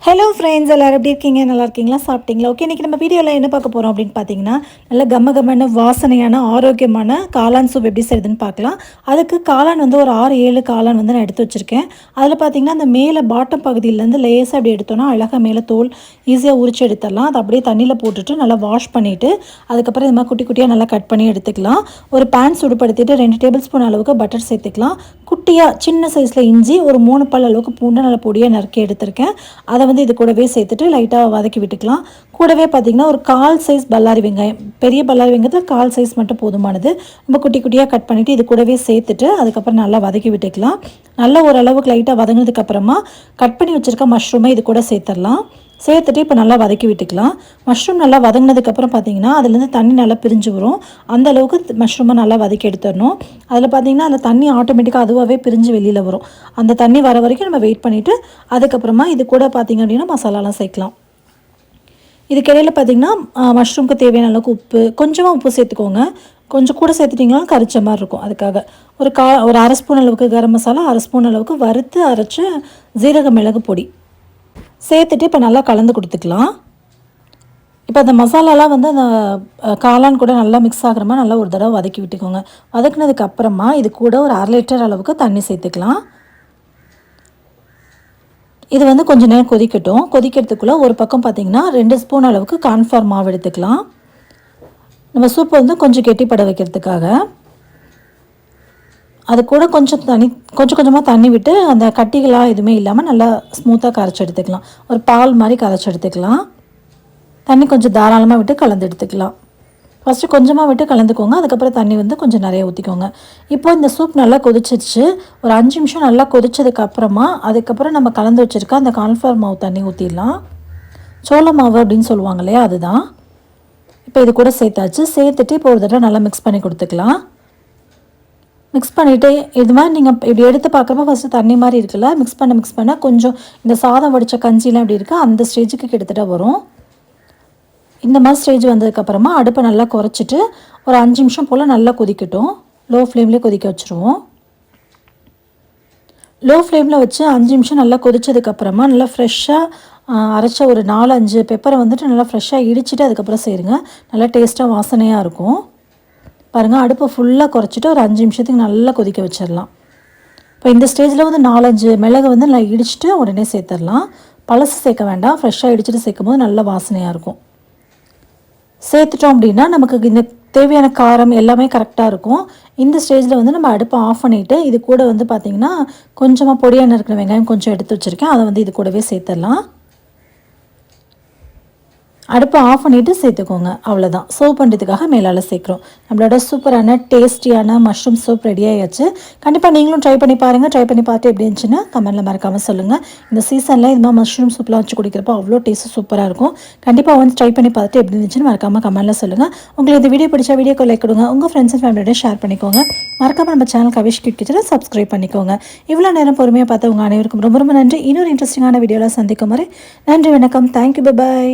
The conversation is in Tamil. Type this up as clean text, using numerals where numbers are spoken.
ஹலோ ஃப்ரெண்ட்ஸ், எல்லோரும் எப்படி இருக்கீங்க? நல்லா இருக்கீங்களா? சாப்பிட்டீங்களா? ஓகே, இன்றைக்கி நம்ம வீடியோவில் என்ன பார்க்க போகிறோம் அப்படின்னு பார்த்தீங்கன்னா, நல்ல கம்ம வாசனையான ஆரோக்கியமான காளான் சூப் எப்படி செய்யுதுன்னு பார்க்கலாம். அதுக்கு காளான் வந்து ஒரு 6-7 காளான் வந்து நான் எடுத்து வச்சுருக்கேன். அதில் பார்த்தீங்கன்னா அந்த மேலே பாட்டம் பகுதியிலேருந்து லேசாக அப்படி எடுத்தோன்னா அழகாக மேலே தோல் ஈஸியாக உரிச்சு எடுத்துடலாம். அதை அப்படியே தண்ணியில் போட்டுட்டு நல்லா வாஷ் பண்ணிவிட்டு அதுக்கப்புறம் இது மாதிரி குட்டி குட்டியாக நல்லா கட் பண்ணி எடுத்துக்கலாம். ஒரு பேன் சுடுபடுத்திட்டு 2 டேபிள் ஸ்பூன் அளவுக்கு பட்டர் சேர்த்துக்கலாம். குட்டியாக சின்ன சைஸில் இஞ்சி ஒரு 3 பல் அளவுக்கு பூண்டை நல்லா பொடியாக நறுக்கி எடுத்திருக்கேன். அதை வந்து இது கூடவே சேர்த்துட்டு லைட்டாக வதக்கி விட்டுக்கலாம். கூடவே பார்த்திங்கன்னா ஒரு 1/4 சைஸ் பல்லாரி வெங்காயம், பெரிய பல்லாரி வெங்காயத்தில் 1/4 சைஸ் மட்டும் போதுமானது. ரொம்ப குட்டி குட்டியாக கட் பண்ணிவிட்டு இது கூடவே சேர்த்துட்டு அதுக்கப்புறம் நல்லா வதக்கி விட்டுக்கலாம். நல்லா ஓரளவுக்கு லைட்டாக வதங்கினதுக்கப்புறமா கட் பண்ணி வச்சுருக்க மஷ்ரூமை இது கூட சேர்த்துடலாம். சேர்த்துட்டு இப்போ நல்லா வதக்கி விட்டுக்கலாம். மஷ்ரூம் நல்லா வதங்கினதுக்கப்புறம் பார்த்திங்கன்னா அதுலேருந்து தண்ணி நல்லா பிரிஞ்சு வரும். அந்த அளவுக்கு மஷ்ரூமை நல்லா வதக்கி எடுத்துடணும். அதில் பார்த்திங்கன்னா அதில் தண்ணி ஆட்டோமேட்டிக்காக அதுவாகவே பிரிஞ்சு வெளியில் வரும். அந்த தண்ணி வர வரைக்கும் நம்ம வெயிட் பண்ணிவிட்டு அதுக்கப்புறமா இது கூட பார்த்திங்க அப்படின்னா மசாலாலாம் சேர்க்கலாம். இதுக்கிடையில் பார்த்திங்கன்னா மஷ்ரூமுக்கு தேவையான அளவுக்கு உப்பு, கொஞ்சமாக உப்பு சேர்த்துக்கோங்க. கொஞ்சம் கூட சேர்த்துட்டிங்கன்னா கரிச்ச மாதிரி இருக்கும். அதுக்காக ஒரு 1/2 ஸ்பூன் அளவுக்கு கரம் மசாலா, 1/2 ஸ்பூன் அளவுக்கு வறுத்து அரைச்ச ஜீரக மிளகு பொடி சேர்த்துட்டு இப்போ நல்லா கலந்து கொடுத்துக்கலாம். இப்போ அந்த மசாலாலாம் வந்து அந்த காளான் கூட நல்லா மிக்ஸ் ஆகிற மாதிரி நல்லா ஒரு தடவை வதக்கி விட்டுக்கோங்க. வதக்கினதுக்கு அப்புறமா இது கூட ஒரு 1/2 லிட்டர் அளவுக்கு தண்ணி சேர்த்துக்கலாம். இது வந்து கொஞ்சம் நேரம் கொதிக்கட்டும். கொதிக்கிறதுக்குள்ளே ஒரு பக்கம் பார்த்திங்கன்னா 2 ஸ்பூன் அளவுக்கு கார்ன்ஃப்ளவர் மாவு எடுத்துக்கலாம். நம்ம சூப்பை வந்து கொஞ்சம் கெட்டிப்பட வைக்கிறதுக்காக. அது கூட கொஞ்சம் கொஞ்சமாக தண்ணி விட்டு அந்த கட்டிகளாக எதுவுமே இல்லாமல் நல்லா ஸ்மூத்தாக கரைச்சி எடுத்துக்கலாம். ஒரு பால் மாதிரி கரைச்சி எடுத்துக்கலாம். தண்ணி கொஞ்சம் தாராளமாக விட்டு கலந்து எடுத்துக்கலாம். ஃபஸ்ட்டு கொஞ்சமாக விட்டு கலந்துக்கோங்க. அதுக்கப்புறம் தண்ணி வந்து கொஞ்சம் நிறைய ஊற்றிக்கோங்க. இப்போ இந்த சூப் நல்லா கொதிச்சிருச்சு. ஒரு 5 நிமிஷம் நல்லா கொதிச்சதுக்கப்புறமா அதுக்கப்புறம் நம்ம கலந்து வச்சுருக்க அந்த கார்ன்ஃப்ளவர் மாவு தண்ணி ஊற்றிடலாம். சோள மாவு அப்படின்னு சொல்லுவாங்க இல்லையா, அதுதான். இப்போ இது கூட சேர்த்தாச்சு. சேர்த்துட்டு இப்போ ஒரு தடவை நல்லா மிக்ஸ் பண்ணி கொடுத்துக்கலாம். மிக்ஸ் பண்ணிவிட்டு இது மாதிரி நீங்கள் இப்படி எடுத்து பார்க்குறப்ப ஃபஸ்ட்டு தண்ணி மாதிரி இருக்குல்ல, மிக்ஸ் பண்ண கொஞ்சம் இந்த சாதம் வடித்த கஞ்சிலாம் எப்படி இருக்குது அந்த ஸ்டேஜுக்கு கிட்டத்தட்ட வரும். இந்த மாதிரி ஸ்டேஜ் வந்ததுக்கப்புறமா அடுப்பை நல்லா குறைச்சிட்டு ஒரு 5 நிமிஷம் போல் நல்லா கொதிக்கட்டும். லோ ஃப்ளேம்லேயே கொதிக்க வச்சுருவோம். லோ ஃப்ளேமில் வச்சு 5 நிமிஷம் நல்லா கொதிச்சதுக்கப்புறமா நல்லா ஃப்ரெஷ்ஷாக அரைச்ச ஒரு 4-5 பெப்பரை வந்துட்டு நல்லா ஃப்ரெஷ்ஷாக இடிச்சிட்டு அதுக்கப்புறம் சேருங்க. நல்லா டேஸ்ட்டாக வாசனையாக இருக்கும். பாருங்கள், அடுப்பை ஃபுல்லாக குறைச்சிட்டு ஒரு 5 நிமிஷத்துக்கு நல்லா கொதிக்க வச்சிடலாம். இப்போ இந்த ஸ்டேஜில் வந்து 4-5 மிளகு வந்து நல்லா இடிச்சிட்டு உடனே சேர்த்துடலாம். பழசு சேர்க்க வேண்டாம், ஃப்ரெஷ்ஷாக இடிச்சிட்டு சேர்க்கும் போது நல்ல வாசனையாக இருக்கும். சேர்த்துட்டோம் அப்படின்னா நமக்கு இந்த தேவையான காரம் எல்லாமே கரெக்டாக இருக்கும். இந்த ஸ்டேஜில் வந்து நம்ம அடுப்பை ஆஃப் பண்ணிவிட்டு இது கூட வந்து பார்த்திங்கன்னா கொஞ்சமாக பொடியாக நறுக்கின வெங்காயம் கொஞ்சம் எடுத்து வச்சுருக்கேன். அதை வந்து இது கூடவே சேர்த்துடலாம். அடுப்பை ஆஃப் பண்ணிவிட்டு சேர்த்துக்கோங்க. அவ்வளோதான், சர்வ் பண்ணுறதுக்காக மேலால் சேர்க்குறோம். நம்மளோட சூப்பரான டேஸ்டியான மஷ்ரூம் சூப் ரெடி ஆகிடுச்சு. கண்டிப்பாக நீங்களும் ட்ரை பண்ணி பாருங்கள். ட்ரை பண்ணி பார்த்து எப்படி இருந்துச்சுன்னு கமெண்ட்டில் மறக்காமல் சொல்லுங்கள். இந்த சீசனில் இது மாதிரி மஷ்ரூம் சூப்லாம் வச்சு குடிக்கிறப்போ அவ்வளோ டேஸ்ட்டு சூப்பராக இருக்கும். கண்டிப்பாக வந்து ட்ரை பண்ணி பார்த்துட்டு எப்படி இருந்துச்சுன்னு மறக்காமல் கமெண்ட்டில் சொல்லுங்கள். உங்களுக்கு இந்த வீடியோ பிடிச்சா வீடியோக்கு லைக் கொடுங்க. உங்கள் ஃப்ரெண்ட்ஸ் அண்ட் ஃபேமிலியோட ஷேர் பண்ணிக்கோங்க. மறக்காமல் நம்ம சேனல் கவிஷ் கிட்கிச்சனை சப்ஸ்கிரைப் பண்ணிக்கோங்க. இவ்வளோ நேரம் பொறுமையாக பார்த்து உங்கள் அனைவருக்கும் ரொம்ப ரொம்ப நன்றி. இன்னொரு இன்ட்ரெஸ்டிங்கான வீடியோவில் சந்திக்கும் வரை நன்றி, வணக்கம், தேங்க்யூ, பை.